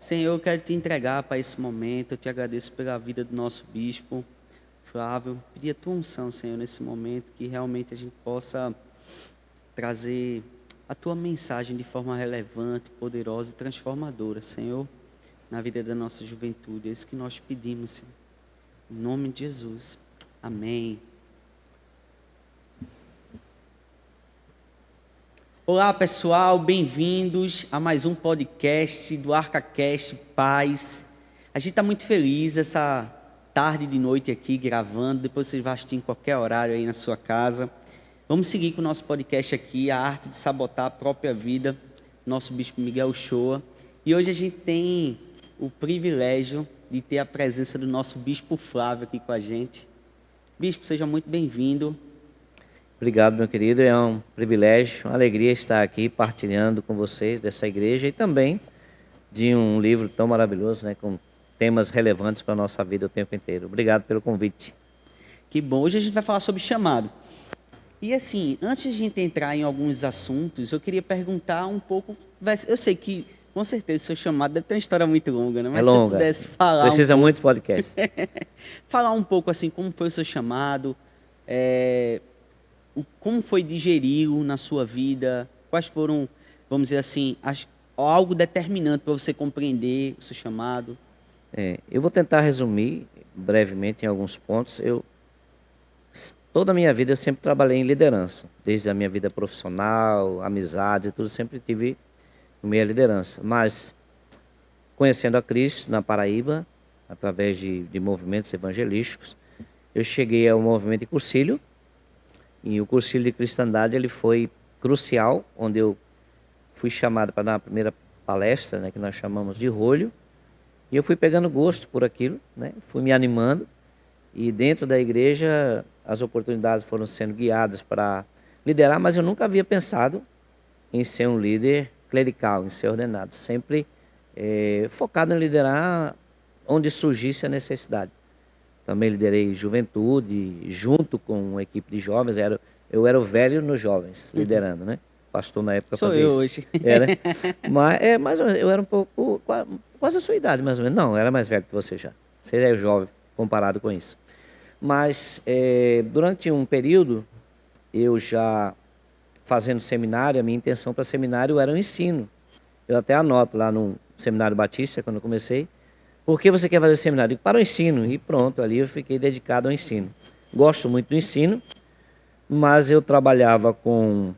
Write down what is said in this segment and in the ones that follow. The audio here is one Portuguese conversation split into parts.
Senhor, eu quero te entregar para esse momento. Eu te agradeço pela vida do nosso bispo, Flávio. Pedir a tua unção, Senhor, nesse momento, que realmente a gente possa trazer a tua mensagem de forma relevante, poderosa e transformadora, Senhor, na vida da nossa juventude. É isso que nós pedimos, Senhor. Em nome de Jesus. Amém. Olá, pessoal, bem-vindos a mais um podcast do ArcaCast Paz. A gente está muito feliz essa tarde de noite aqui gravando, depois vocês vão assistir em qualquer horário aí na sua casa. Vamos seguir com o nosso podcast aqui, A Arte de Sabotar a Própria Vida, nosso Bispo Miguel Shoa. E hoje a gente tem o privilégio de ter a presença do nosso Bispo Flávio aqui com a gente. Bispo, seja muito bem-vindo. Obrigado, meu querido. É um privilégio, uma alegria estar aqui partilhando com vocês dessa igreja e também de um livro tão maravilhoso, né, com temas relevantes para a nossa vida o tempo inteiro. Obrigado pelo convite. Que bom. Hoje a gente vai falar sobre chamado. E assim, antes de a gente entrar em alguns assuntos, eu queria perguntar um pouco. Eu sei que, com certeza, o seu chamado deve ter uma história muito longa, né? Mas É se longa. você pudesse falar Precisa um pouco, muito podcast. falar um pouco assim, como foi o seu chamado, como foi digeri-lo na sua vida, quais foram, vamos dizer assim, algo determinante para você compreender o seu chamado. Eu vou tentar resumir brevemente em alguns pontos. Toda a minha vida eu sempre trabalhei em liderança, desde a minha vida profissional, amizade, tudo, sempre tive no meio da liderança. Mas conhecendo a Cristo na Paraíba, através de movimentos evangelísticos, eu cheguei ao movimento de Cursilho, e o Cursilho de Cristandade ele foi crucial, onde eu fui chamado para dar a primeira palestra, né, que nós chamamos de Rolho, e eu fui pegando gosto por aquilo, né, fui me animando, e dentro da igreja as oportunidades foram sendo guiadas para liderar, mas eu nunca havia pensado em ser um líder clerical, em ser ordenado, sempre focado em liderar onde surgisse a necessidade. Também liderei juventude, junto com uma equipe de jovens. Eu era o velho nos jovens, liderando, né? Pastor na época Sou fazia eu isso. hoje. Mas eu era um pouco, quase a sua idade, mais ou menos. Não, eu era mais velho que você já. Você é jovem comparado com isso. Mas durante um período, eu já fazendo seminário, a minha intenção para seminário era o ensino. Eu até anoto lá no Seminário Batista, quando eu comecei. Por que você quer fazer seminário? Eu digo, para o ensino. E pronto, ali eu fiquei dedicado ao ensino. Gosto muito do ensino, mas eu trabalhava com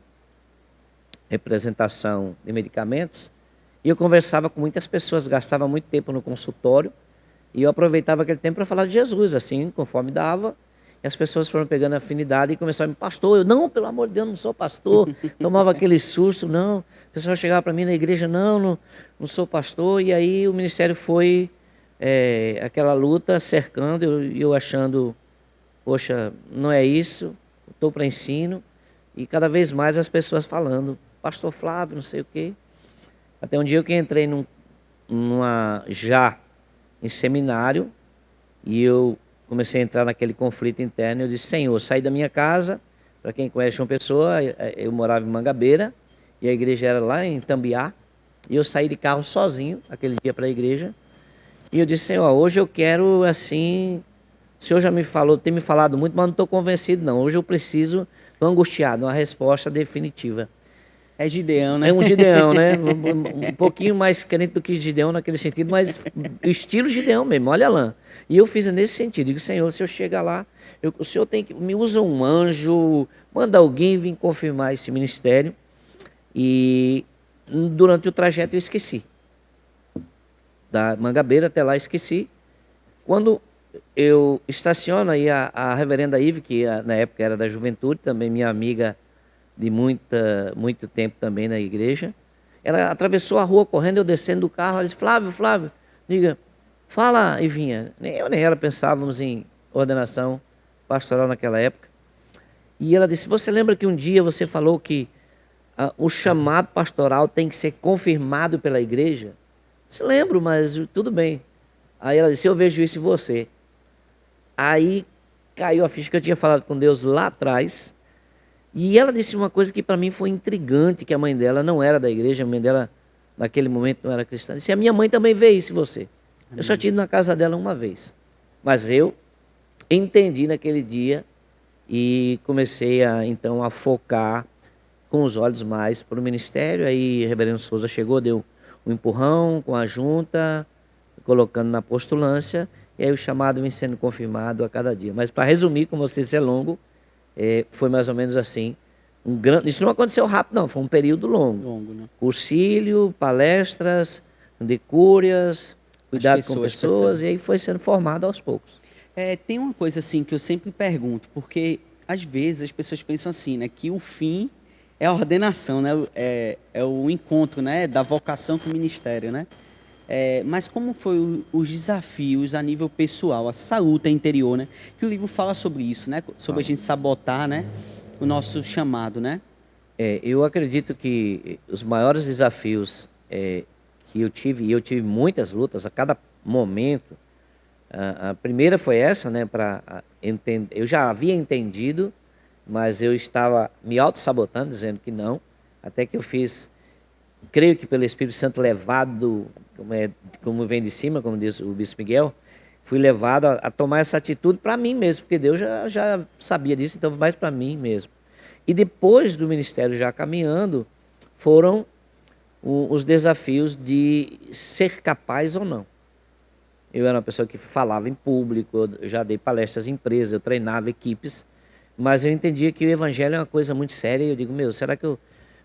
representação de medicamentos e eu conversava com muitas pessoas, gastava muito tempo no consultório e eu aproveitava aquele tempo para falar de Jesus, assim, conforme dava. E as pessoas foram pegando afinidade e começaram a me, pastor, eu não, pelo amor de Deus, não sou pastor. Tomava aquele susto, não. O pessoal chegava para mim na igreja, não sou pastor. E aí o ministério foi aquela luta cercando, eu achando, poxa, não é isso, estou para ensino. E cada vez mais as pessoas falando, pastor Flávio, não sei o quê. Até um dia eu que entrei já em seminário e eu comecei a entrar naquele conflito interno. Eu disse, Senhor, saí da minha casa. Para quem conhece uma pessoa, eu morava em Mangabeira e a igreja era lá em Tambiá. E eu saí de carro sozinho aquele dia para a igreja. E eu disse, Senhor, hoje eu quero assim. O Senhor já me falou, tem me falado muito, mas não estou convencido não. Hoje eu preciso, estou angustiado, uma resposta definitiva. É Gideão, né? É um Gideão, né? Um pouquinho mais crente do que Gideão naquele sentido, mas estilo Gideão mesmo, olha lá. E eu fiz nesse sentido, digo, Senhor, se eu chegar lá, o Senhor me usa um anjo, manda alguém vir confirmar esse ministério. E durante o trajeto eu esqueci. Da Mangabeira até lá esqueci. Quando eu estaciono aí a reverenda Ive, que na época era da juventude, também minha amiga de muito tempo também na igreja, ela atravessou a rua correndo, eu descendo do carro, ela disse, Flávio, diga, fala, Ivinha. Nem eu nem ela pensávamos em ordenação pastoral naquela época. E ela disse, você lembra que um dia você falou que o chamado pastoral tem que ser confirmado pela igreja? Eu disse, lembro, mas tudo bem. Aí ela disse, eu vejo isso em você. Aí caiu a ficha que eu tinha falado com Deus lá atrás. E ela disse uma coisa que para mim foi intrigante, que a mãe dela não era da igreja, a mãe dela naquele momento não era cristã. Disse, a minha mãe também vê isso em você. Eu só tive na casa dela uma vez. Mas eu entendi naquele dia e comecei então a focar com os olhos mais para o ministério. Aí o reverendo Souza chegou, deu um empurrão com a junta, colocando na postulância, e aí o chamado vem sendo confirmado a cada dia. Mas para resumir, como você disse, é longo, foi mais ou menos assim. Isso não aconteceu rápido, não, foi um período longo. Né? Cursilho, palestras, decúrias, cuidado com pessoas, e aí foi sendo formado aos poucos. Tem uma coisa assim que eu sempre pergunto, porque às vezes as pessoas pensam assim, né, que o fim é a ordenação, né, é o encontro, né, da vocação com o ministério, né? Mas como foi os desafios a nível pessoal, essa luta interior, né? Que o livro fala sobre isso, né? Sobre a gente sabotar, né, o nosso chamado, né? Eu acredito que os maiores desafios que eu tive, e eu tive muitas lutas a cada momento. A primeira foi essa, né? Eu já havia entendido, mas eu estava me auto-sabotando, dizendo que não, até que eu fiz, creio que pelo Espírito Santo levado, como vem de cima, como diz o Bispo Miguel, fui levado a tomar essa atitude para mim mesmo, porque Deus já sabia disso, então mais para mim mesmo. E depois do ministério já caminhando, foram os desafios de ser capaz ou não. Eu era uma pessoa que falava em público, eu já dei palestras em empresas, eu treinava equipes, mas eu entendia que o evangelho é uma coisa muito séria, e eu digo, será que eu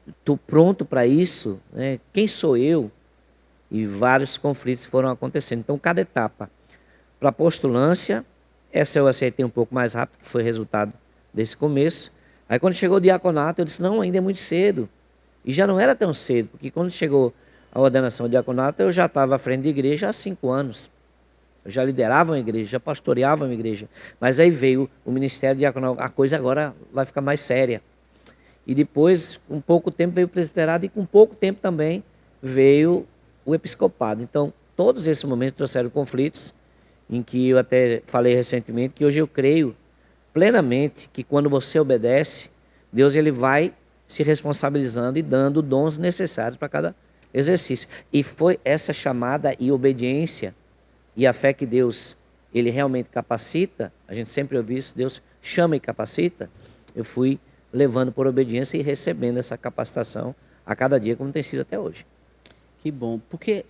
estou pronto para isso? Né? Quem sou eu? E vários conflitos foram acontecendo. Então, cada etapa. Para a postulância, essa eu aceitei um pouco mais rápido, que foi resultado desse começo. Aí, quando chegou o diaconato, eu disse, não, ainda é muito cedo. E já não era tão cedo, porque quando chegou a ordenação do diaconato, eu já estava à frente de igreja há 5 anos. Eu já liderava uma igreja, já pastoreava uma igreja. Mas aí veio o ministério diaconal, a coisa agora vai ficar mais séria. E depois, com pouco tempo, veio o presbiterado e com pouco tempo também veio o episcopado. Então, todos esses momentos trouxeram conflitos, em que eu até falei recentemente que hoje eu creio plenamente que quando você obedece, Deus ele vai se responsabilizando e dando dons necessários para cada exercício. E foi essa chamada e obediência e a fé que Deus, ele realmente capacita, a gente sempre ouve isso, Deus chama e capacita, eu fui levando por obediência e recebendo essa capacitação a cada dia, como tem sido até hoje. Que bom, porque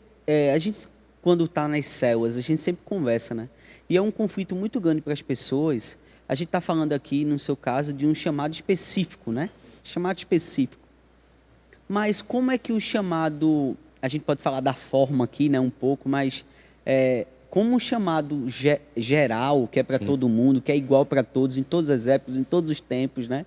a gente, quando está nas células, a gente sempre conversa, né? E é um conflito muito grande para as pessoas. A gente está falando aqui, no seu caso, de um chamado específico, né? Chamado específico. Mas como é que o chamado, a gente pode falar da forma aqui, né, um pouco, mas como um chamado geral, que é para todo mundo, que é igual para todos, em todas as épocas, em todos os tempos, né?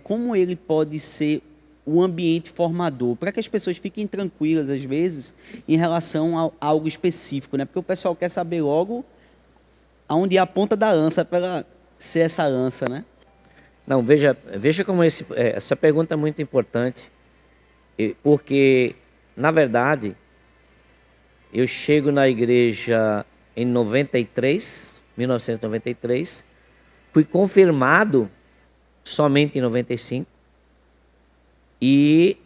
Como ele pode ser o ambiente formador, para que as pessoas fiquem tranquilas, às vezes, em relação a algo específico, né? Porque o pessoal quer saber logo aonde é a ponta da lança para ela ser essa lança, né? Não, veja como essa pergunta é muito importante, porque, na verdade, eu chego na igreja em 1993, fui confirmado somente em 95, e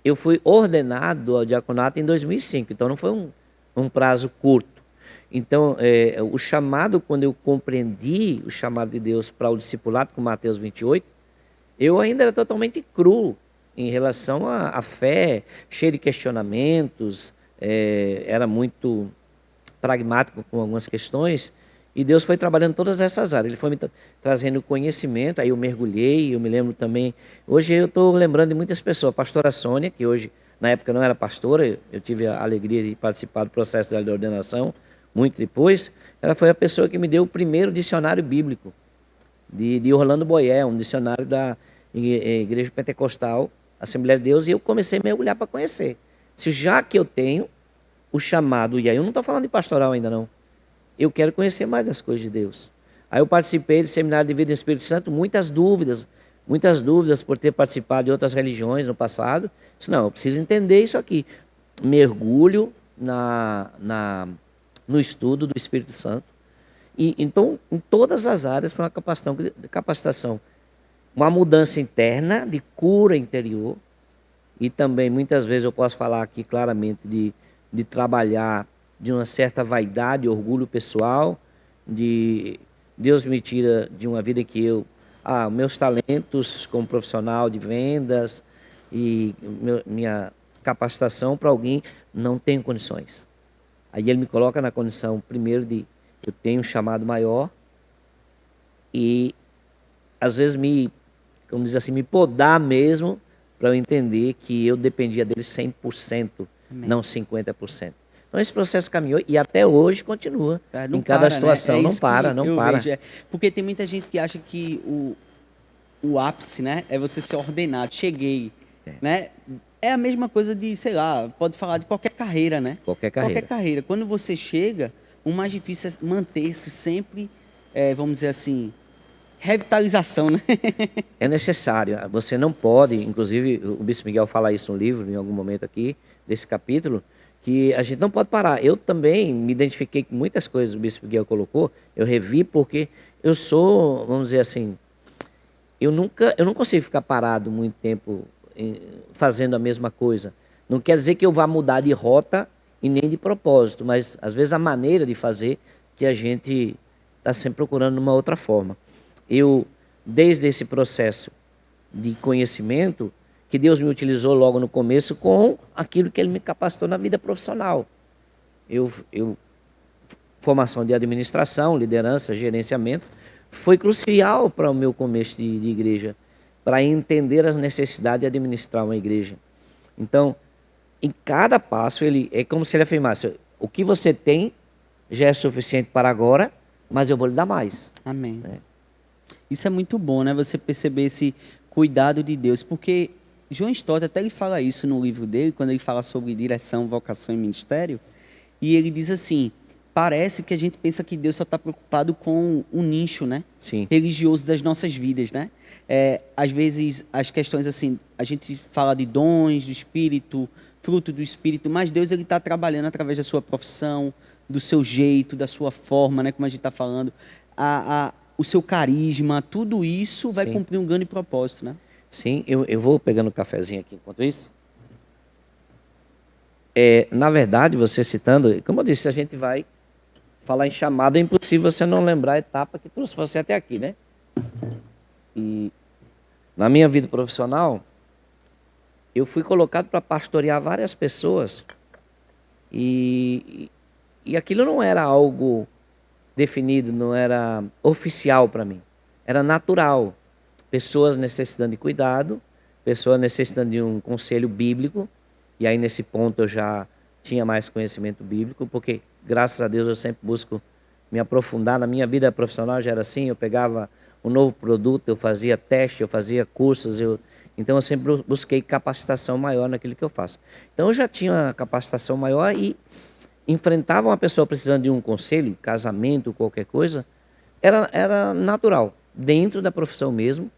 eu fui ordenado ao diaconato em 2005, então não foi um prazo curto. Então, o chamado, quando eu compreendi o chamado de Deus para o discipulado com Mateus 28, eu ainda era totalmente cru em relação à fé, cheio de questionamentos, era muito pragmático com algumas questões, e Deus foi trabalhando todas essas áreas. Ele foi me trazendo conhecimento, aí eu mergulhei, eu me lembro também. Hoje eu estou lembrando de muitas pessoas. A pastora Sônia, que hoje, na época não era pastora, eu tive a alegria de participar do processo dela de ordenação, muito depois. Ela foi a pessoa que me deu o primeiro dicionário bíblico de Orlando Boyer, um dicionário da Igreja Pentecostal, Assembleia de Deus, e eu comecei a mergulhar para conhecer. Se já que eu tenho o chamado, e aí eu não estou falando de pastoral ainda não, eu quero conhecer mais as coisas de Deus. Aí eu participei do Seminário de Vida no Espírito Santo, muitas dúvidas por ter participado de outras religiões no passado. Disse, não, eu preciso entender isso aqui. Mergulho no estudo do Espírito Santo. E então, em todas as áreas, foi uma capacitação, uma mudança interna, de cura interior, E também, muitas vezes, eu posso falar aqui claramente de trabalhar de uma certa vaidade, orgulho pessoal, de Deus me tira de uma vida que meus talentos como profissional de vendas e minha capacitação para alguém não tenho condições. Aí ele me coloca na condição, primeiro, de eu tenho um chamado maior e, às vezes, como diz assim, me podar mesmo para eu entender que eu dependia dele 100%, Amém. não 50%. Então esse processo caminhou e até hoje continua. Não Em cada para, né? situação, não isso para, que não eu para. vejo. Porque tem muita gente que acha que o ápice, né, é você ser ordenado. Cheguei, né? É a mesma coisa de, sei lá, pode falar de qualquer carreira, né? Qualquer Qualquer carreira. carreira. Quando você chega, o mais difícil é manter-se sempre, vamos dizer assim, revitalização, né? É necessário. Você não pode, inclusive o Bispo Miguel fala isso no livro, em algum momento aqui, desse capítulo, que a gente não pode parar. Eu também me identifiquei com muitas coisas que o Bispo Miguel colocou, eu revi porque eu sou, vamos dizer assim, eu não consigo ficar parado muito tempo fazendo a mesma coisa. Não quer dizer que eu vá mudar de rota e nem de propósito, mas às vezes a maneira de fazer que a gente está sempre procurando uma outra forma. Eu, desde esse processo de conhecimento, que Deus me utilizou logo no começo com aquilo que Ele me capacitou na vida profissional. Formação de administração, liderança, gerenciamento, foi crucial para o meu começo de igreja, para entender as necessidades de administrar uma igreja. Então, em cada passo, ele é como se ele afirmasse: o que você tem já é suficiente para agora, mas eu vou lhe dar mais. Amém. Isso é muito bom, né? Você perceber esse cuidado de Deus, porque João Stott até ele fala isso no livro dele, quando ele fala sobre direção, vocação e ministério, e ele diz assim: parece que a gente pensa que Deus só está preocupado com o nicho, né? Sim. Religioso das nossas vidas, né? Às vezes as questões assim, a gente fala de dons do Espírito, fruto do Espírito, mas Deus ele está trabalhando através da sua profissão, do seu jeito, da sua forma, né? Como a gente está falando, o seu carisma, tudo isso vai Sim. cumprir um grande propósito, né? Sim, eu vou pegando um cafezinho aqui enquanto isso. Na verdade, você citando, como eu disse, a gente vai falar em chamada, é impossível você não lembrar a etapa que trouxe você até aqui, né? E na minha vida profissional, eu fui colocado para pastorear várias pessoas e aquilo não era algo definido, não era oficial para mim, era natural. Pessoas necessitando de cuidado, pessoas necessitando de um conselho bíblico, e aí nesse ponto eu já tinha mais conhecimento bíblico, porque graças a Deus eu sempre busco me aprofundar. Na minha vida profissional já era assim, eu pegava um novo produto, eu fazia teste, eu fazia cursos, então eu sempre busquei capacitação maior naquilo que eu faço. Então eu já tinha uma capacitação maior e enfrentava uma pessoa precisando de um conselho, casamento, qualquer coisa, era natural, dentro da profissão mesmo,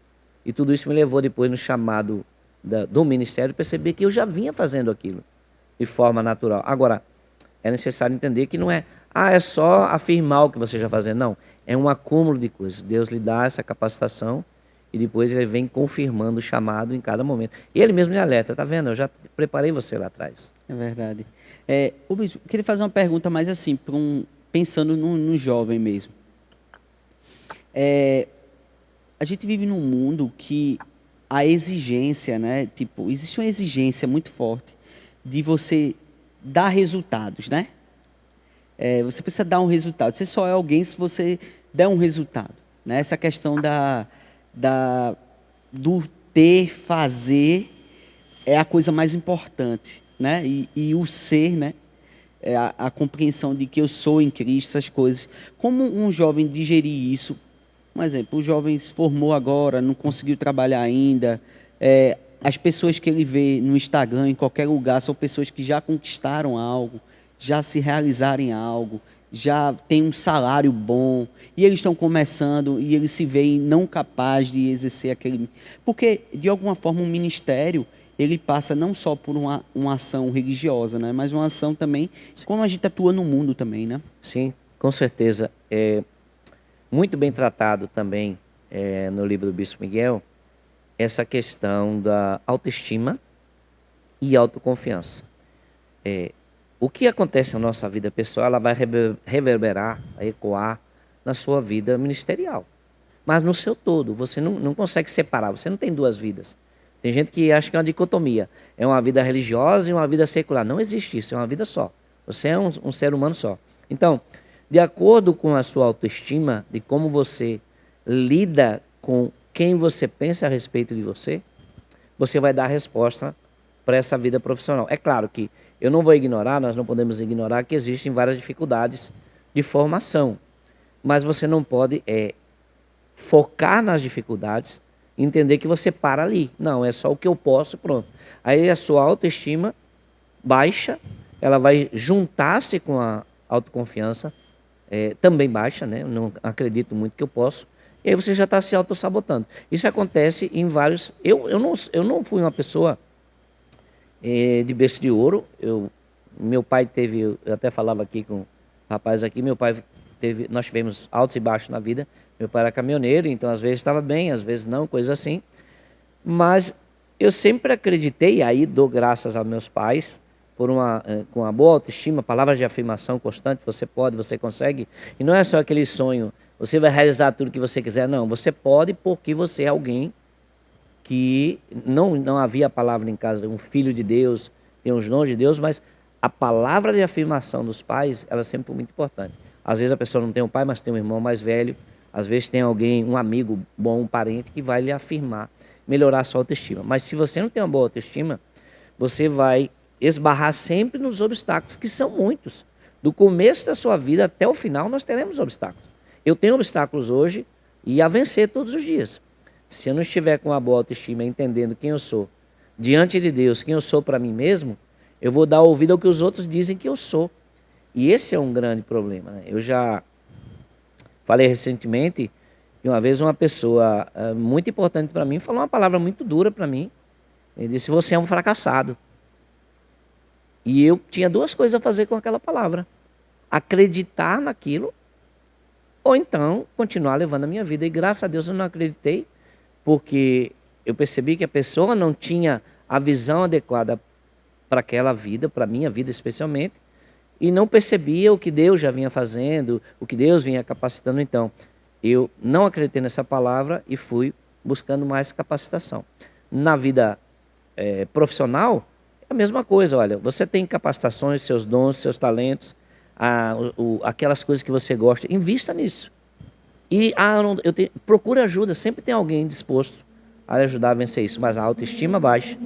e tudo isso me levou depois no chamado do ministério, perceber que eu já vinha fazendo aquilo de forma natural. Agora, é necessário entender que não é só afirmar o que você já fazendo, não. É um acúmulo de coisas. Deus lhe dá essa capacitação e depois ele vem confirmando o chamado em cada momento. E ele mesmo me alerta, tá vendo? Eu já preparei você lá atrás. É verdade. Bispo, queria fazer uma pergunta mais assim, pensando no jovem mesmo. A gente vive num mundo que a exigência, né? Tipo, existe uma exigência muito forte de você dar resultados, né? Você precisa dar um resultado. Você só é alguém se você der um resultado, né? Essa questão do ter, fazer é a coisa mais importante, né? E o ser, né? É a compreensão de que eu sou em Cristo, essas coisas. Como um jovem digerir isso? Um exemplo, o jovem se formou agora, não conseguiu trabalhar ainda. As pessoas que ele vê no Instagram, em qualquer lugar, são pessoas que já conquistaram algo, já se realizaram em algo, já têm um salário bom, e eles estão começando, e eles se veem não capazes de exercer aquele... Porque, de alguma forma, um ministério, ele passa não só por uma ação religiosa, né? Mas uma ação também, como a gente atua no mundo também, né? Sim, com certeza. Muito bem tratado também no livro do Bispo Miguel, essa questão da autoestima e autoconfiança. O que acontece na nossa vida pessoal, ela vai reverberar, ecoar na sua vida ministerial. Mas no seu todo, você não consegue separar, você não tem duas vidas. Tem gente que acha que é uma dicotomia, é uma vida religiosa e uma vida secular. Não existe isso, é uma vida só. Você é um ser humano só. Então, de acordo com a sua autoestima, de como você lida com quem você pensa a respeito de você, você vai dar a resposta para essa vida profissional. É claro que eu não vou ignorar, nós não podemos ignorar que existem várias dificuldades de formação, mas você não pode focar nas dificuldades e entender que você para ali. Não, é só o que eu posso, pronto. Aí a sua autoestima baixa, ela vai juntar-se com a autoconfiança, também baixa, né? Eu não acredito muito que eu posso. E aí você já está se autossabotando. Isso acontece em vários... Eu não fui uma pessoa de berço de ouro. Meu pai teve... Eu até falava aqui com o rapaz aqui. Meu pai teve... Nós tivemos altos e baixos na vida. Meu pai era caminhoneiro, então às vezes estava bem, às vezes não, coisa assim. Mas eu sempre acreditei, e aí dou graças aos meus pais, com uma boa autoestima, palavras de afirmação constante, você pode, você consegue. E não é só aquele sonho, você vai realizar tudo que você quiser, não. Você pode porque você é alguém que não havia a palavra em casa, um filho de Deus, tem os dons de Deus, mas a palavra de afirmação dos pais, ela sempre foi muito importante. Às vezes a pessoa não tem um pai, mas tem um irmão mais velho, às vezes tem alguém, um amigo bom, um parente, que vai lhe afirmar, melhorar a sua autoestima. Mas se você não tem uma boa autoestima, você vai esbarrar sempre nos obstáculos, que são muitos. Do começo da sua vida até o final, nós teremos obstáculos. Eu tenho obstáculos hoje e a vencer todos os dias. Se eu não estiver com uma boa autoestima, entendendo quem eu sou, diante de Deus, quem eu sou para mim mesmo, eu vou dar ouvido ao que os outros dizem que eu sou. E esse é um grande problema, né? Eu já falei recentemente que uma vez uma pessoa muito importante para mim falou uma palavra muito dura para mim. Ele disse: você é um fracassado. E eu tinha duas coisas a fazer com aquela palavra: acreditar naquilo ou então continuar levando a minha vida. E graças a Deus eu não acreditei, porque eu percebi que a pessoa não tinha a visão adequada para aquela vida, para a minha vida especialmente, e não percebia o que Deus já vinha fazendo, o que Deus vinha capacitando. Então, eu não acreditei nessa palavra e fui buscando mais capacitação. Na vida profissional, é a mesma coisa. Olha, você tem capacitações, seus dons, seus talentos, aquelas coisas que você gosta, invista nisso. E procure ajuda, sempre tem alguém disposto a ajudar a vencer isso. Mas a autoestima baixa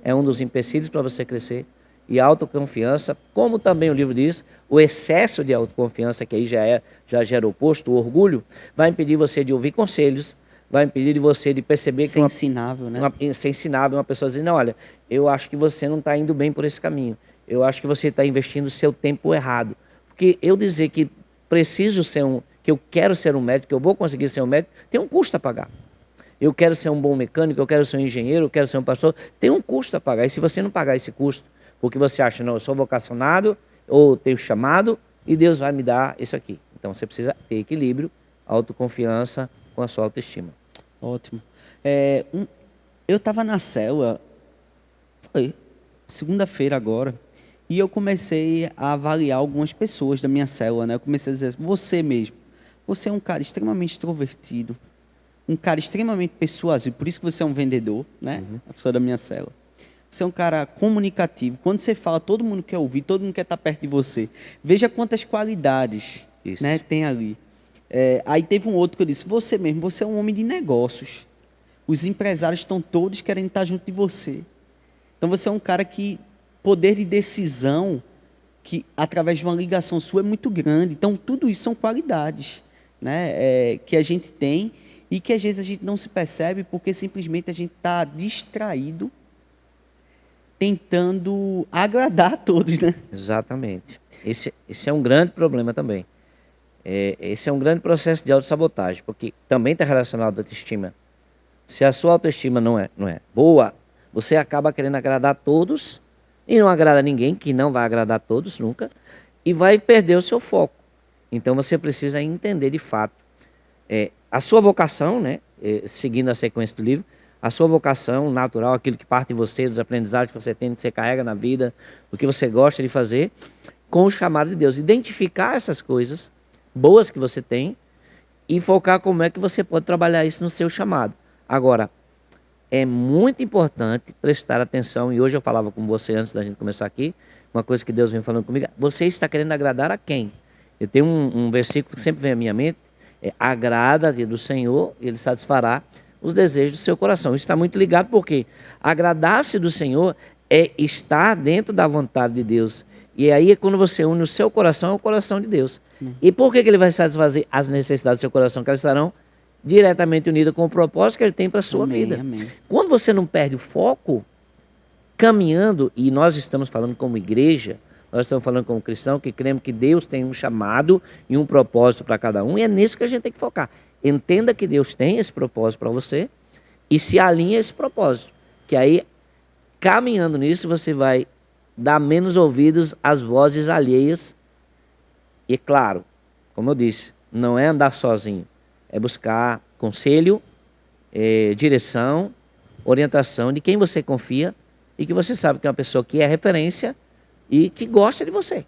é um dos empecilhos para você crescer. E a autoconfiança, como também o livro diz, o excesso de autoconfiança, que aí já gera o oposto, o orgulho, vai impedir você de ouvir conselhos, vai impedir de você de perceber que... ensinável, né? Ser ensinável, uma pessoa dizendo: olha, eu acho que você não está indo bem por esse caminho, eu acho que você está investindo o seu tempo errado. Porque eu dizer que que eu quero ser um médico, que eu vou conseguir ser um médico, tem um custo a pagar. Eu quero ser um bom mecânico, eu quero ser um engenheiro, eu quero ser um pastor, tem um custo a pagar. E se você não pagar esse custo, porque você acha: não, eu sou vocacionado, ou tenho chamado, e Deus vai me dar isso aqui. Então você precisa ter equilíbrio, autoconfiança com a sua autoestima. Ótimo. Eu estava na célula, foi segunda-feira agora, e eu comecei a avaliar algumas pessoas da minha célula, né? Eu comecei a dizer: você mesmo, você é um cara extremamente extrovertido, um cara extremamente persuasivo, por isso que você é um vendedor, né? A pessoa da minha célula. Você é um cara comunicativo. Quando você fala, todo mundo quer ouvir, todo mundo quer estar perto de você. Veja quantas qualidades, né, tem ali. Aí teve um outro que eu disse: você mesmo, você é um homem de negócios. Os empresários estão todos querendo estar junto de você. Então você é um cara que poder de decisão, que através de uma ligação sua, é muito grande. Então tudo isso são qualidades, né, que a gente tem e que às vezes a gente não se percebe porque simplesmente a gente está distraído, tentando agradar a todos, né? Exatamente. Esse é um grande problema também. Esse é um grande processo de autossabotagem, porque também está relacionado à autoestima. Se a sua autoestima não é boa, você acaba querendo agradar a todos e não agrada ninguém, que não vai agradar a todos nunca, e vai perder o seu foco. Então você precisa entender de fato a sua vocação, né? Seguindo a sequência do livro, a sua vocação natural, aquilo que parte de você, dos aprendizados que você tem, que você carrega na vida, o que você gosta de fazer, com o chamado de Deus. Identificar essas coisas boas que você tem e focar como é que você pode trabalhar isso no seu chamado. Agora, é muito importante prestar atenção, e hoje eu falava com você antes da gente começar aqui, uma coisa que Deus vem falando comigo: você está querendo agradar a quem? Eu tenho um versículo que sempre vem à minha mente, agrada-te do Senhor e Ele satisfará os desejos do seu coração. Isso está muito ligado porque agradar-se do Senhor é estar dentro da vontade de Deus. E aí é quando você une o seu coração ao coração de Deus. E por que Ele vai satisfazer as necessidades do seu coração? Que elas estarão diretamente unidas com o propósito que Ele tem para a sua vida. Amém. Quando você não perde o foco, caminhando, e nós estamos falando como igreja, nós estamos falando como cristão, que cremos que Deus tem um chamado e um propósito para cada um, e é nisso que a gente tem que focar. Entenda que Deus tem esse propósito para você e se alinha a esse propósito. Que aí, caminhando nisso, você vai dar menos ouvidos às vozes alheias. E claro, como eu disse, não é andar sozinho, é buscar conselho, direção, orientação de quem você confia e que você sabe que é uma pessoa que é referência e que gosta de você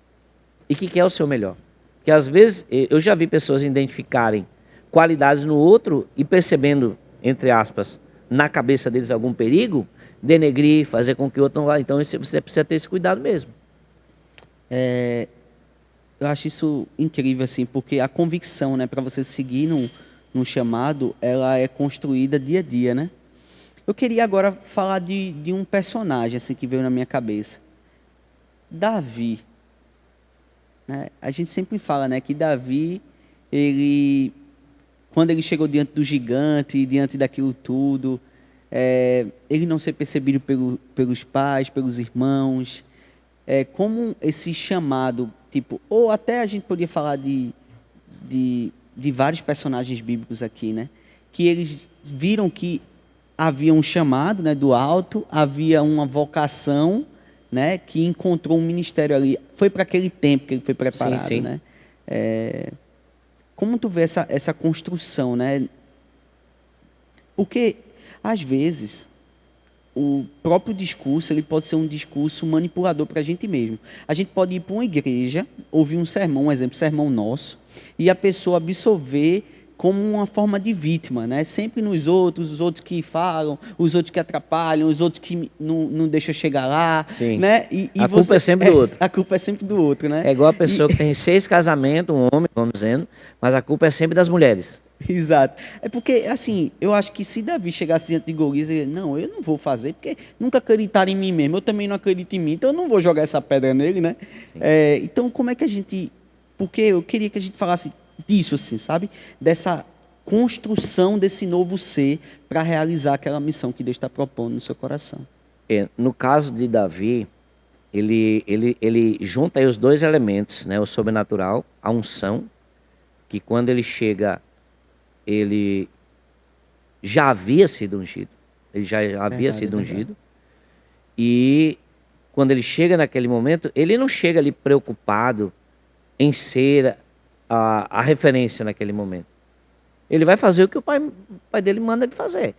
e que quer o seu melhor. Porque às vezes eu já vi pessoas identificarem qualidades no outro e percebendo, entre aspas, na cabeça deles algum perigo, denegrir, fazer com que o outro não vá. Então você precisa ter esse cuidado mesmo. Eu acho isso incrível, assim, porque a convicção, né, para você seguir num chamado, ela é construída dia a dia, né? Eu queria agora falar de um personagem assim, que veio na minha cabeça. Davi. Né? A gente sempre fala, né, que Davi, quando ele chegou diante do gigante, diante daquilo tudo, ele não ser percebido pelos pais, pelos irmãos, como esse chamado, tipo, ou até a gente podia falar de vários personagens bíblicos aqui, né, que eles viram que havia um chamado, né, do alto, havia uma vocação, né, que encontrou um ministério ali. Foi para aquele tempo que ele foi preparado. Sim, sim. Né? Como tu vê essa construção, né? Porque, às vezes, o próprio discurso ele pode ser um discurso manipulador para a gente mesmo. A gente pode ir para uma igreja, ouvir um sermão, um exemplo, sermão nosso, e a pessoa absorver como uma forma de vítima, né? Sempre nos outros, os outros que falam, os outros que atrapalham, os outros que não deixam chegar lá. Sim. Né? A culpa é sempre do outro. A culpa é sempre do outro, né? É igual a pessoa que tem 6 casamentos, um homem, vamos dizendo, mas a culpa é sempre das mulheres. Exato. É porque, assim, eu acho que se Davi chegasse diante de Golias, ele não, eu não vou fazer, porque nunca acreditaram em mim mesmo, eu também não acredito em mim, então eu não vou jogar essa pedra nele, né? Então, como é que a gente... Porque eu queria que a gente falasse disso, assim, sabe? Dessa construção desse novo ser para realizar aquela missão que Deus está propondo no seu coração. No caso de Davi, ele junta aí os dois elementos, né? O sobrenatural, a unção, que quando ele chega, ele já havia sido ungido. Ele já havia sido ungido. E quando ele chega naquele momento, ele não chega ali preocupado em ser a referência naquele momento. Ele vai fazer o que o pai dele manda ele fazer.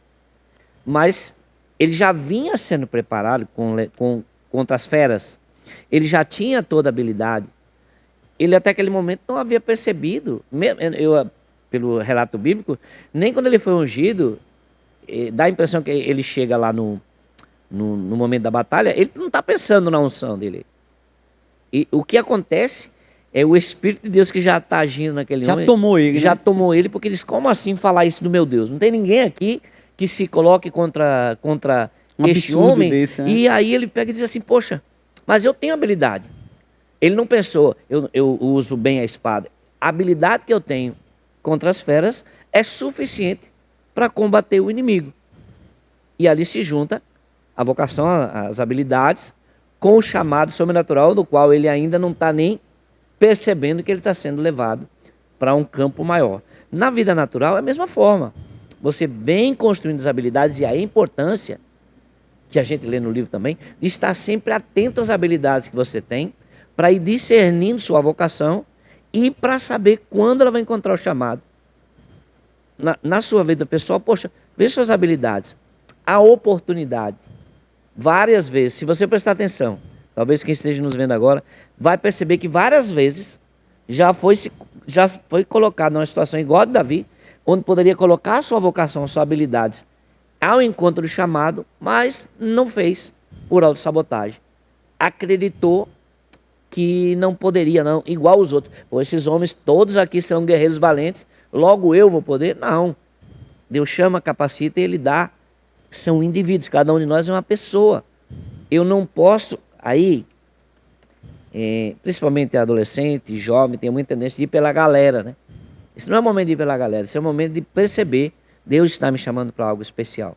Mas ele já vinha sendo preparado contra as feras. Ele já tinha toda a habilidade. Ele até aquele momento não havia percebido, pelo relato bíblico, nem quando ele foi ungido, dá a impressão que ele chega lá no momento da batalha, ele não está pensando na unção dele. E o que acontece é o Espírito de Deus que já está agindo naquele homem. Já tomou ele. Já né? tomou ele, porque eles, como assim falar isso do meu Deus? Não tem ninguém aqui que se coloque contra este homem. Desse, né? E aí ele pega e diz assim, poxa, mas eu tenho habilidade. Ele não pensou, eu uso bem a espada. A habilidade que eu tenho contra as feras é suficiente para combater o inimigo. E ali se junta a vocação, as habilidades, com o chamado sobrenatural, do qual ele ainda não está nem percebendo que ele está sendo levado para um campo maior. Na vida natural é a mesma forma. Você vem construindo as habilidades e a importância, que a gente lê no livro também, de estar sempre atento às habilidades que você tem, para ir discernindo sua vocação e para saber quando ela vai encontrar o chamado. Na sua vida pessoal, poxa, vê suas habilidades. a oportunidade. Várias vezes, se você prestar atenção, talvez quem esteja nos vendo agora, vai perceber que várias vezes já foi colocado numa situação igual a de Davi, onde poderia colocar a sua vocação, as suas habilidades ao encontro do chamado, mas não fez por autossabotagem. Acreditou que não poderia, não, igual os outros. Pô, esses homens todos aqui são guerreiros valentes, logo eu vou poder? Não. Deus chama, capacita e Ele dá. São indivíduos, cada um de nós é uma pessoa. Eu não posso, aí, principalmente adolescente, jovem, tem muita tendência de ir pela galera, né? Esse não é o momento de ir pela galera, esse é o momento de perceber, Deus está me chamando para algo especial.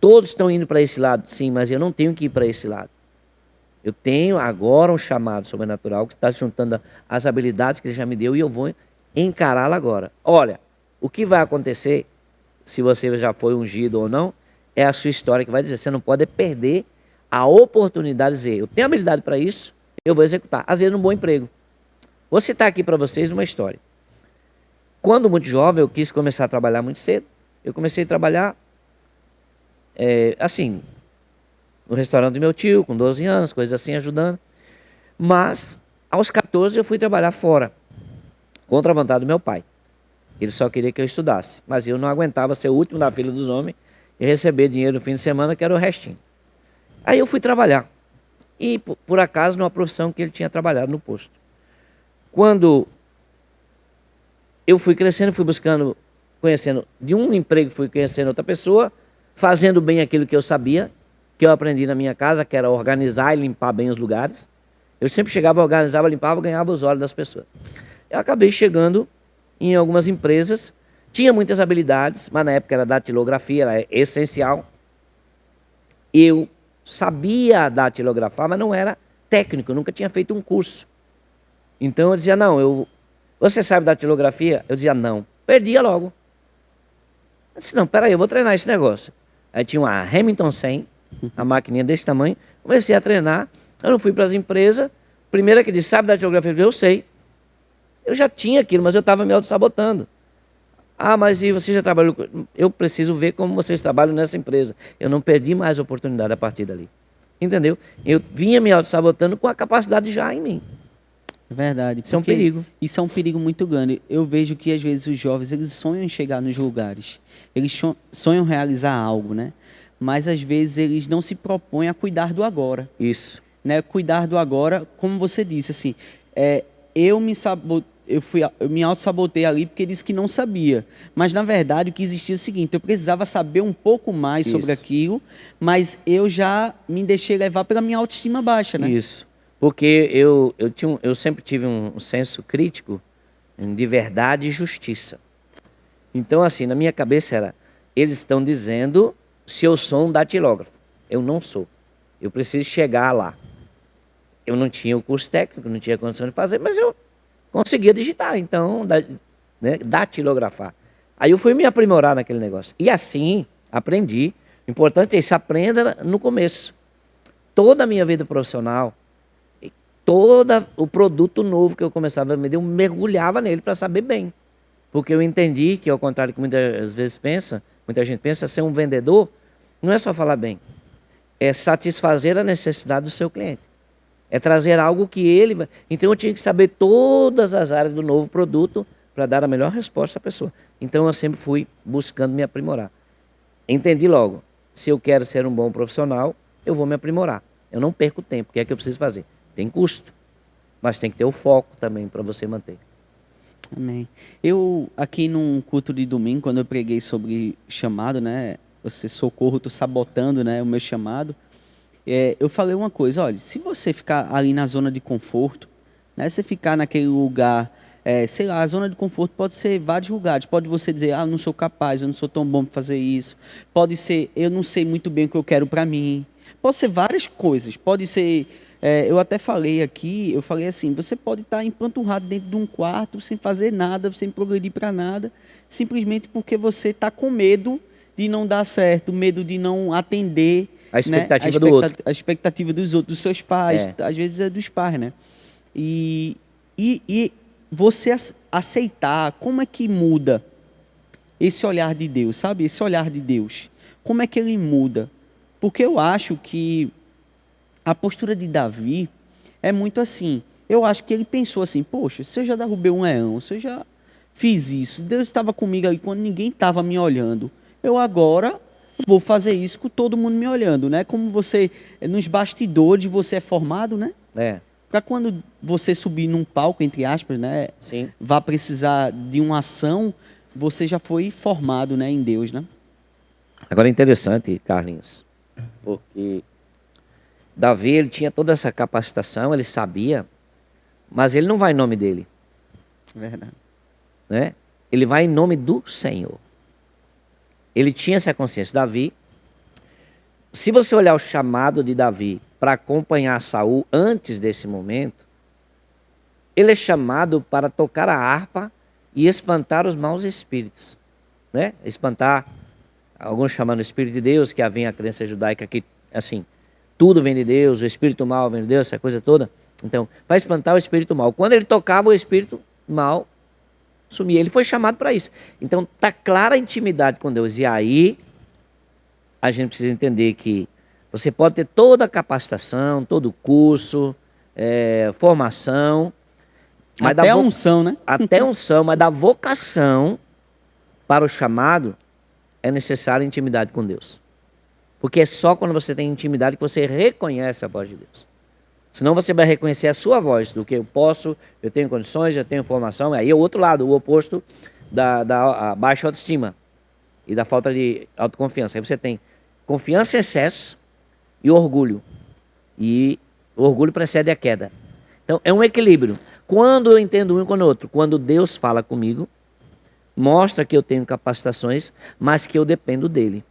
Todos estão indo para esse lado, sim, mas eu não tenho que ir para esse lado. Eu tenho agora um chamado sobrenatural que está juntando as habilidades que Ele já me deu e eu vou encará-la agora. Olha, o que vai acontecer, se você já foi ungido ou não, é a sua história que vai dizer. Você não pode perder a oportunidade de dizer, eu tenho habilidade para isso, eu vou executar. Às vezes, num bom emprego. Vou citar aqui para vocês uma história. Quando muito jovem, eu quis começar a trabalhar muito cedo. Eu comecei a trabalhar, assim, no restaurante do meu tio, com 12 anos, coisas assim, ajudando. Mas, aos 14, eu fui trabalhar fora, contra a vontade do meu pai. Ele só queria que eu estudasse, mas eu não aguentava ser o último da fila dos homens e receber dinheiro no fim de semana, que era o restinho. Aí eu fui trabalhar, e por acaso numa profissão que ele tinha trabalhado no posto. Quando eu fui crescendo, fui buscando, conhecendo, de um emprego fui conhecendo outra pessoa, fazendo bem aquilo que eu sabia, que eu aprendi na minha casa, que era organizar e limpar bem os lugares. Eu sempre chegava, organizava, limpava, ganhava os olhos das pessoas. Eu acabei chegando em algumas empresas, tinha muitas habilidades, mas na época era datilografia, era essencial. Eu sabia datilografar, mas não era técnico, eu nunca tinha feito um curso. Então eu dizia, não, você sabe datilografia? Eu dizia, não. Perdia logo. Eu disse, não, peraí, eu vou treinar esse negócio. Aí tinha uma Remington 100, a maquininha desse tamanho, comecei a treinar, eu não fui para as empresas, primeira que disse, sabe datilografia? Eu sei. Eu já tinha aquilo, mas eu estava me auto-sabotando. Ah, mas e você já trabalhou? Eu preciso ver como vocês trabalham nessa empresa. Eu não perdi mais oportunidade a partir dali. Entendeu? Eu vinha me auto-sabotando com a capacidade já em mim. É verdade. Isso é um perigo. Isso é um perigo muito grande. Eu vejo que às vezes os jovens, eles sonham em chegar nos lugares. Eles sonham realizar algo, né? Mas às vezes eles não se propõem a cuidar do agora. Isso. Né? Cuidar do agora, como você disse, assim, eu me auto-sabotei ali porque disse que não sabia. Mas, na verdade, o que existia é o seguinte, eu precisava saber um pouco mais sobre aquilo, mas eu já me deixei levar pela minha autoestima baixa, né? Isso. Porque eu sempre tive um senso crítico de verdade e justiça. Então, assim, na minha cabeça era, eles estão dizendo se eu sou um datilógrafo. Eu não sou. Eu preciso chegar lá. Eu não tinha o curso técnico, não tinha condição de fazer, mas eu conseguia digitar, então, datilografar. Aí eu fui me aprimorar naquele negócio. E assim, aprendi. O importante é isso, aprenda no começo. Toda a minha vida profissional, todo o produto novo que eu começava a vender, eu mergulhava nele para saber bem. Porque eu entendi que, ao contrário do que muitas vezes muita gente pensa, ser um vendedor não é só falar bem. É satisfazer a necessidade do seu cliente. É trazer algo que ele vai... Então eu tinha que saber todas as áreas do novo produto para dar a melhor resposta à pessoa. Então eu sempre fui buscando me aprimorar. Entendi logo, se eu quero ser um bom profissional, eu vou me aprimorar. Eu não perco tempo, o que é que eu preciso fazer? Tem custo, mas tem que ter o foco também para você manter. Amém. Eu, aqui num culto de domingo, quando eu preguei sobre chamado, né? Você, socorro, estou sabotando, né, o meu chamado. Eu falei uma coisa, olha, se você ficar ali na zona de conforto, né, você ficar naquele lugar, sei lá, a zona de conforto pode ser vários lugares. Pode você dizer, eu não sou capaz, eu não sou tão bom para fazer isso. Pode ser, eu não sei muito bem o que eu quero para mim. Pode ser várias coisas. Pode ser, eu até falei aqui, eu falei assim, você pode estar empanturrado dentro de um quarto, sem fazer nada, sem progredir para nada, simplesmente porque você está com medo de não dar certo, medo de não atender a expectativa, né? Do outro. A expectativa dos outros, dos seus pais, às vezes é dos pais, né? E você aceitar, como é que muda esse olhar de Deus, sabe? Esse olhar de Deus. como é que ele muda? Porque eu acho que a postura de Davi é muito assim. Eu acho que ele pensou assim, poxa, se eu já derrubei um leão, se eu já fiz isso, Deus estava comigo ali quando ninguém estava me olhando, eu agora vou fazer isso com todo mundo me olhando, né? Como você, nos bastidores você é formado, né? É, Para quando você subir num palco, entre aspas, né? sim. Vá precisar de uma ação, você já foi formado, né, em Deus, né? Agora é interessante, Carlinhos, porque Davi, ele tinha toda essa capacitação, ele sabia, mas ele não vai em nome dele, Verdade. né? Ele vai em nome do Senhor. Ele tinha essa consciência. Davi, se você olhar o chamado de Davi para acompanhar Saul antes desse momento, ele é chamado para tocar a harpa e espantar os maus espíritos, né? Espantar, alguns chamando o Espírito de Deus, que havia a crença judaica que, assim, tudo vem de Deus, o espírito mal vem de Deus, essa coisa toda. Então, vai espantar o espírito mal. Quando ele tocava, o espírito mal sumia. Ele foi chamado para isso. Então, tá clara a intimidade com Deus. E aí, a gente precisa entender que você pode ter toda a capacitação, todo o curso, formação, mas Até a unção, né? até unção, mas da vocação para o chamado é necessária intimidade com Deus. Porque é só quando você tem intimidade que você reconhece a voz de Deus. Senão você vai reconhecer a sua voz, do que eu posso, eu tenho condições, eu tenho formação. Aí é o outro lado, o oposto da baixa autoestima e da falta de autoconfiança. Aí você tem confiança em excesso e orgulho. E o orgulho precede a queda. Então é um equilíbrio. Quando eu entendo um e quando o outro, quando Deus fala comigo, mostra que eu tenho capacitações, mas que eu dependo dele.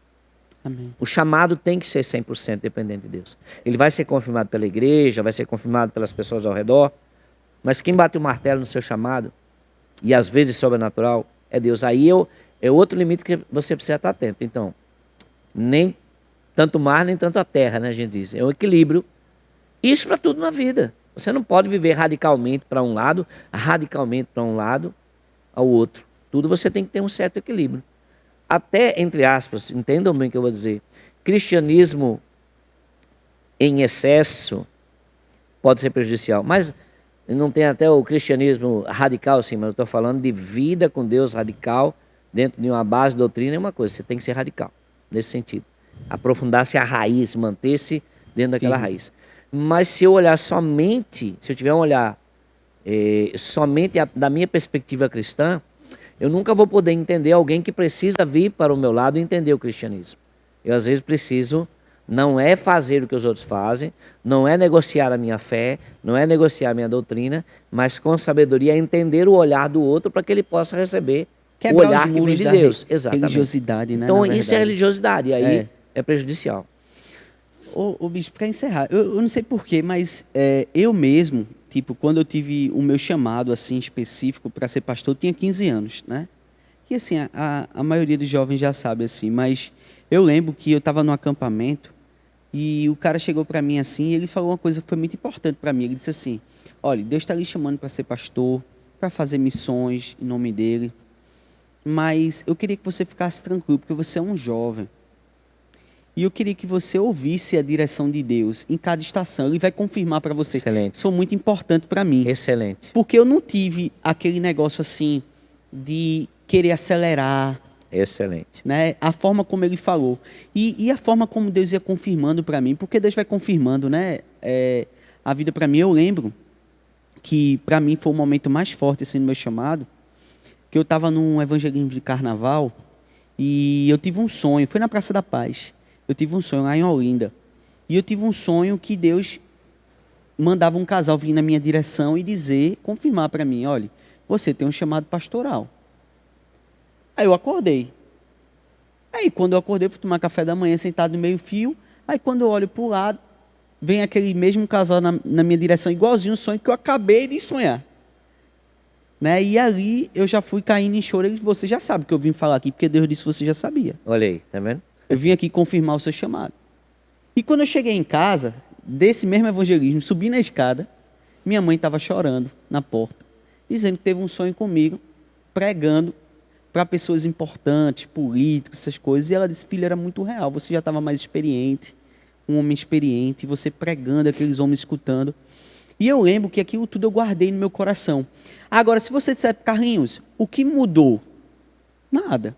Amém. O chamado tem que ser 100% dependente de Deus. Ele vai ser confirmado pela igreja, vai ser confirmado pelas pessoas ao redor, mas quem bate o martelo no seu chamado, e às vezes sobrenatural, é Deus. Aí é outro limite que você precisa estar atento. Então, nem tanto mar, nem tanto a terra, né, a gente diz. É um equilíbrio. Isso para tudo na vida. Você não pode viver radicalmente para um lado, radicalmente para um lado, ao outro. Tudo você tem que ter um certo equilíbrio. Até, entre aspas, entendam bem o que eu vou dizer, cristianismo em excesso pode ser prejudicial. Mas não tem até o cristianismo radical, sim, mas eu estou falando de vida com Deus radical, dentro de uma base de doutrina, é uma coisa, você tem que ser radical, nesse sentido. Aprofundar-se a raiz, manter-se dentro daquela raiz. Mas se eu olhar somente, se eu tiver um olhar somente da minha perspectiva cristã, eu nunca vou poder entender alguém que precisa vir para o meu lado e entender o cristianismo. Eu às vezes preciso, não é fazer o que os outros fazem, não é negociar a minha fé, não é negociar a minha doutrina, mas com sabedoria entender o olhar do outro para que ele possa receber o olhar que vem de Deus. Exatamente. Religiosidade, né? Então isso é religiosidade, e aí é prejudicial. Ô Bispo, para encerrar, eu não sei porquê, mas eu mesmo, tipo, quando eu tive o meu chamado, assim, específico para ser pastor, eu tinha 15 anos, né? E, assim, a maioria dos jovens já sabe, assim, mas eu lembro que eu estava num acampamento e o cara chegou para mim, assim, e ele falou uma coisa que foi muito importante para mim. Ele disse assim, olha, Deus está lhe chamando para ser pastor, para fazer missões em nome dele, mas eu queria que você ficasse tranquilo, porque você é um jovem. E eu queria que você ouvisse a direção de Deus em cada estação. Ele vai confirmar para você. Excelente. Isso foi muito importante para mim. Excelente. Porque eu não tive aquele negócio assim de querer acelerar. Excelente. Né? A forma como ele falou. E a forma como Deus ia confirmando para mim. Porque Deus vai confirmando, né? A vida para mim. Eu lembro que para mim foi o momento mais forte assim, no meu chamado. Que eu estava num evangelismo de carnaval. E eu tive um sonho. Foi na Praça da Paz. Eu tive um sonho lá em Olinda. E eu tive um sonho que Deus mandava um casal vir na minha direção e dizer, confirmar para mim, olha, você tem um chamado pastoral. Aí eu acordei. Aí quando eu acordei, fui tomar café da manhã sentado no meio-fio. Aí quando eu olho para o lado, vem aquele mesmo casal na minha direção, igualzinho o sonho que eu acabei de sonhar. Né? E ali eu já fui caindo em choro. Você já sabe que eu vim falar aqui, porque Deus disse que você já sabia. Olha aí, tá vendo? Eu vim aqui confirmar o seu chamado. E quando eu cheguei em casa, desse mesmo evangelismo, subi na escada, minha mãe estava chorando na porta, dizendo que teve um sonho comigo, pregando para pessoas importantes, políticos, essas coisas. E ela disse, filho, era muito real. Você já estava mais experiente, um homem experiente, você pregando, aqueles homens escutando. E eu lembro que aquilo tudo eu guardei no meu coração. Agora, se você disser, Carlinhos, o que mudou? Nada.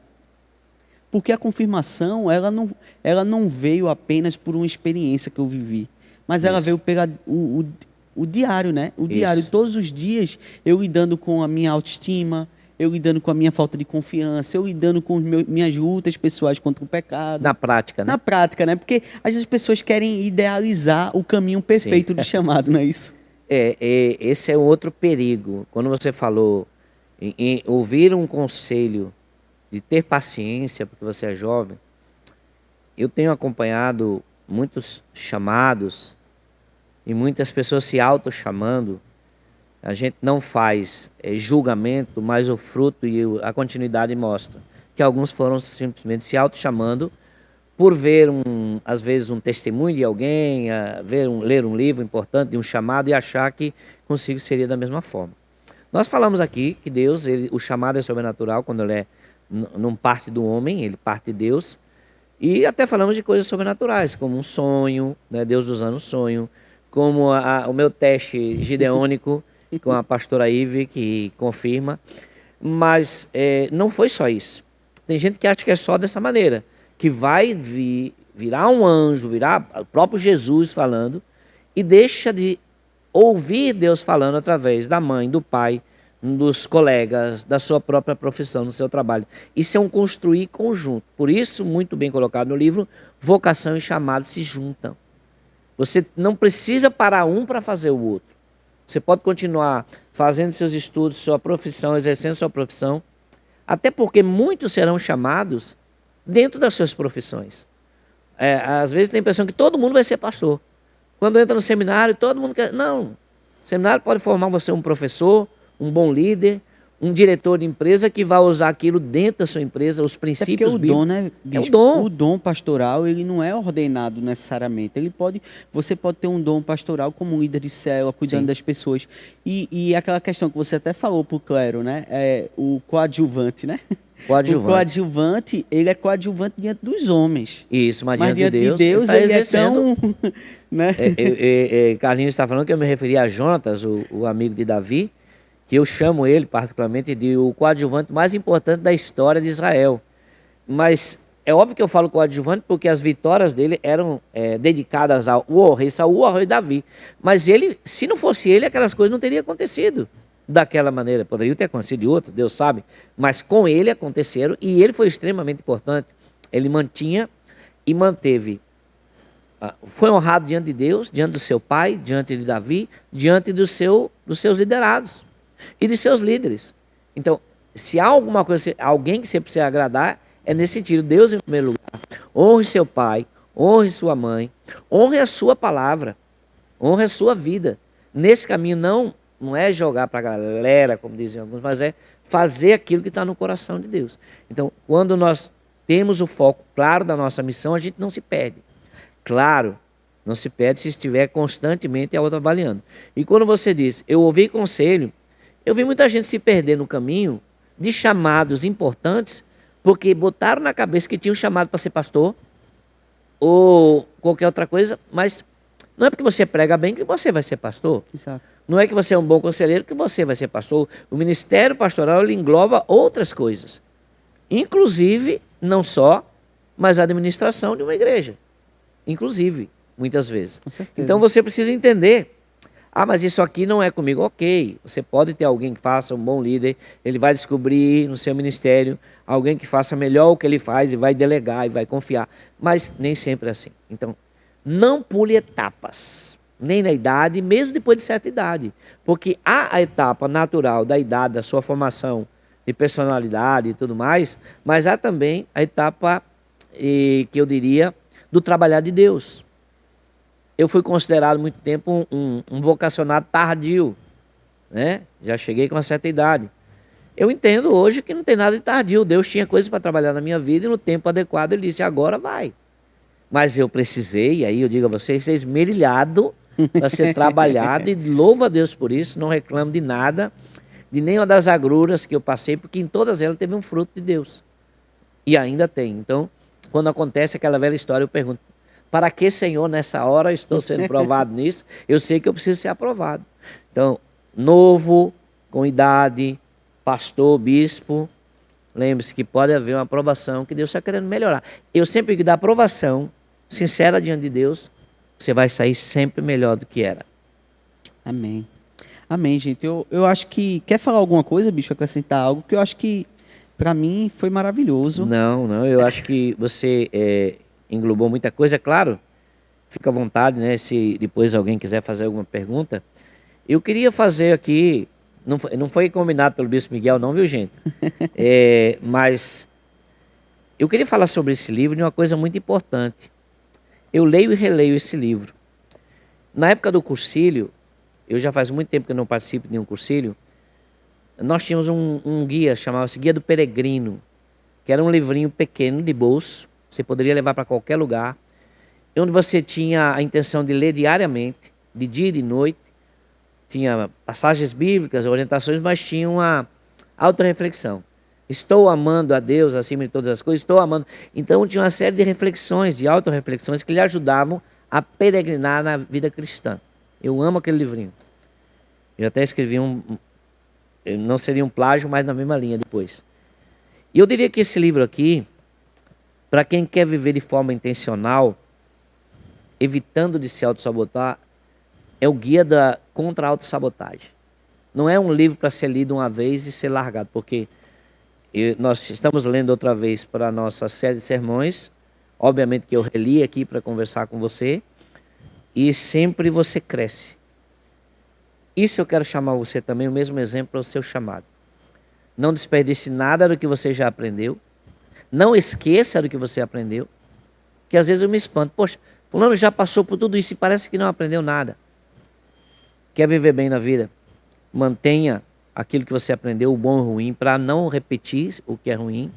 Porque a confirmação, ela não veio apenas por uma experiência que eu vivi, mas ela veio pelo o diário, né? O diário, todos os dias, eu lidando com a minha autoestima, eu lidando com a minha falta de confiança, eu lidando com minhas lutas pessoais contra o pecado. Na prática, né? Na prática, né? Porque às vezes as pessoas querem idealizar o caminho perfeito do chamado, não é isso? Esse é outro perigo. Quando você falou em ouvir um conselho de ter paciência, porque você é jovem, eu tenho acompanhado muitos chamados e muitas pessoas se auto-chamando. A gente não faz julgamento, mas o fruto e a continuidade mostra que alguns foram simplesmente se auto-chamando por ver, às vezes, um testemunho de alguém, ler um livro importante de um chamado e achar que consigo seria da mesma forma. Nós falamos aqui que Deus, o chamado é sobrenatural quando ele não parte do homem, ele parte de Deus. E até falamos de coisas sobrenaturais, como um sonho, né? Deus usando um sonho, como o meu teste gideônico com a pastora Ive, que confirma. Mas não foi só isso. Tem gente que acha que é só dessa maneira, que vai virar um anjo, virar o próprio Jesus falando, e deixa de ouvir Deus falando através da mãe, do pai, dos colegas, da sua própria profissão, no seu trabalho. Isso é um construir conjunto. Por isso, muito bem colocado no livro, vocação e chamado se juntam. Você não precisa parar um para fazer o outro. Você pode continuar fazendo seus estudos, sua profissão, exercendo sua profissão, até porque muitos serão chamados dentro das suas profissões. Às vezes tem a impressão que todo mundo vai ser pastor. Quando entra no seminário, todo mundo quer... Não, o seminário pode formar você um professor, um bom líder, um diretor de empresa que vai usar aquilo dentro da sua empresa, os princípios bíblicos. O dom, né, bispo? É o dom. O dom pastoral, ele não é ordenado necessariamente. Você pode ter um dom pastoral como um líder de célula, cuidando das pessoas. E aquela questão que você até falou para o clero, né? O coadjuvante, né? O coadjuvante, ele é coadjuvante diante dos homens. Isso, mas diante de Deus ele é tão... né? Carlinhos está falando que eu me referi a Jonatas, o amigo de Davi, que eu chamo ele particularmente de o coadjuvante mais importante da história de Israel. Mas é óbvio que eu falo coadjuvante porque as vitórias dele eram dedicadas ao rei Saul, ao rei Davi. Mas ele, se não fosse ele, aquelas coisas não teriam acontecido daquela maneira. Poderiam ter acontecido de outros, Deus sabe. Mas com ele aconteceram e ele foi extremamente importante. Ele mantinha e manteve. Foi honrado diante de Deus, diante do seu pai, diante de Davi, diante dos seus liderados e de seus líderes. Então, se há alguma coisa, alguém que você precisa agradar, é nesse sentido. Deus em primeiro lugar. Honre seu pai, honre sua mãe, honre a sua palavra, honre a sua vida. Nesse caminho não é jogar para a galera, como dizem alguns, mas é fazer aquilo que está no coração de Deus. Então, quando nós temos o foco claro da nossa missão, a gente não se perde. Claro, não se perde se estiver constantemente autoavaliando. E quando você diz, eu ouvi conselho, eu vi muita gente se perder no caminho de chamados importantes, porque botaram na cabeça que tinham chamado para ser pastor, ou qualquer outra coisa, mas não é porque você prega bem que você vai ser pastor. Exato. Não é que você é um bom conselheiro que você vai ser pastor. O ministério pastoral ele engloba outras coisas. Inclusive, não só, mas a administração de uma igreja. Inclusive, muitas vezes. Com certeza. Então você precisa entender. Mas isso aqui não é comigo. Ok, você pode ter alguém que faça um bom líder, ele vai descobrir no seu ministério alguém que faça melhor o que ele faz e vai delegar e vai confiar. Mas nem sempre é assim. Então, não pule etapas, nem na idade, mesmo depois de certa idade. Porque há a etapa natural da idade, da sua formação de personalidade e tudo mais, mas há também a etapa, que eu diria, do trabalhar de Deus. Eu fui considerado muito tempo um vocacionado tardio, né? Já cheguei com uma certa idade. Eu entendo hoje que não tem nada de tardio. Deus tinha coisas para trabalhar na minha vida e no tempo adequado ele disse, agora vai. Mas eu precisei, aí eu digo a vocês, ser esmerilhado para ser trabalhado e louvo a Deus por isso, não reclamo de nada. de nenhuma das agruras que eu passei, porque em todas elas teve um fruto de Deus. E ainda tem. Então, quando acontece aquela velha história, eu pergunto, para que, Senhor, nessa hora eu estou sendo provado nisso? Eu sei que eu preciso ser aprovado. Então, novo, com idade, pastor, bispo, lembre-se que pode haver uma aprovação, que Deus está querendo melhorar. Eu sempre digo, da aprovação sincera diante de Deus, você vai sair sempre melhor do que era. Amém. Amém, gente. Eu acho que... Quer falar alguma coisa, bicho? Acrescentar algo que eu acho que, para mim, foi maravilhoso. Não. Eu acho que você englobou muita coisa. É claro, fica à vontade, né? Se depois alguém quiser fazer alguma pergunta. Eu queria fazer aqui... Não foi combinado pelo Bispo Miguel, não, viu, gente? Mas eu queria falar sobre esse livro de uma coisa muito importante. Eu leio e releio esse livro. Na época do cursilho, eu já faz muito tempo que eu não participo de um cursilho, nós tínhamos um guia, chamava-se Guia do Peregrino, que era um livrinho pequeno de bolso, você poderia levar para qualquer lugar, onde você tinha a intenção de ler diariamente, de dia e de noite, tinha passagens bíblicas, orientações, mas tinha uma autorreflexão. Estou amando a Deus acima de todas as coisas, estou amando. Então tinha uma série de reflexões, de autorreflexões que lhe ajudavam a peregrinar na vida cristã. Eu amo aquele livrinho. Eu até escrevi não seria um plágio, mas na mesma linha depois. E eu diria que esse livro aqui, para quem quer viver de forma intencional, evitando de se autossabotar, é o guia contra a autossabotagem. Não é um livro para ser lido uma vez e ser largado, porque nós estamos lendo outra vez para a nossa série de sermões, obviamente que eu reli aqui para conversar com você, e sempre você cresce. Isso eu quero chamar você também, o mesmo exemplo é o seu chamado. Não desperdice nada do que você já aprendeu, não esqueça do que você aprendeu, que às vezes eu me espanto, poxa, fulano já passou por tudo isso e parece que não aprendeu nada. Quer viver bem na vida? Mantenha aquilo que você aprendeu, o bom e o ruim, para não repetir o que é ruim,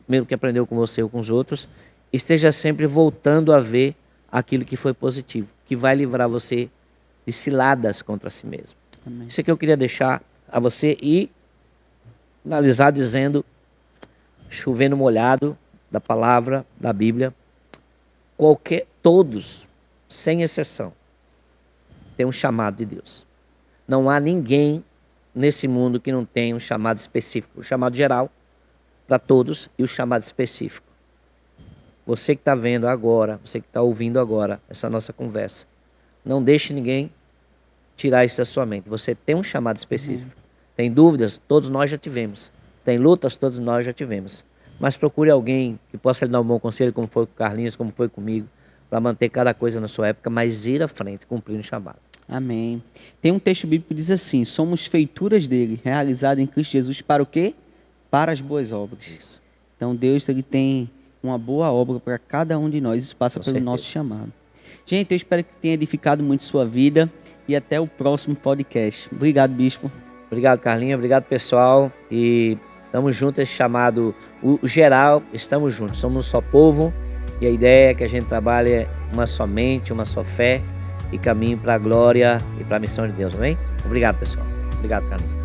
mesmo que aprendeu com você ou com os outros. Esteja sempre voltando a ver aquilo que foi positivo, que vai livrar você de ciladas contra si mesmo. Amém. Isso é que eu queria deixar a você e finalizar dizendo, chovendo molhado da palavra, da Bíblia, todos, sem exceção, tem um chamado de Deus. Não há ninguém nesse mundo que não tenha um chamado específico. O chamado geral para todos e o chamado específico. Você que está vendo agora, você que está ouvindo agora essa nossa conversa, não deixe ninguém tirar isso da sua mente. Você tem um chamado específico. Tem dúvidas? Todos nós já tivemos. Tem lutas? Todos nós já tivemos. Mas procure alguém que possa lhe dar um bom conselho, como foi com o Carlinhos, como foi comigo, para manter cada coisa na sua época, mas ir à frente, cumprindo o chamado. Amém. Tem um texto bíblico que diz assim, somos feituras dele, realizadas em Cristo Jesus para o quê? Para as boas obras. Isso. Então Deus ele tem uma boa obra para cada um de nós, isso passa pelo nosso chamado. Gente, eu espero que tenha edificado muito sua vida e até o próximo podcast. Obrigado, Bispo. Obrigado, Carlinhos. Obrigado, pessoal. E estamos juntos, esse chamado, o geral, estamos juntos. Somos um só povo e a ideia é que a gente trabalhe uma só mente, uma só fé e caminhe para a glória e para a missão de Deus, amém? Obrigado, pessoal. Obrigado, Carlinhos.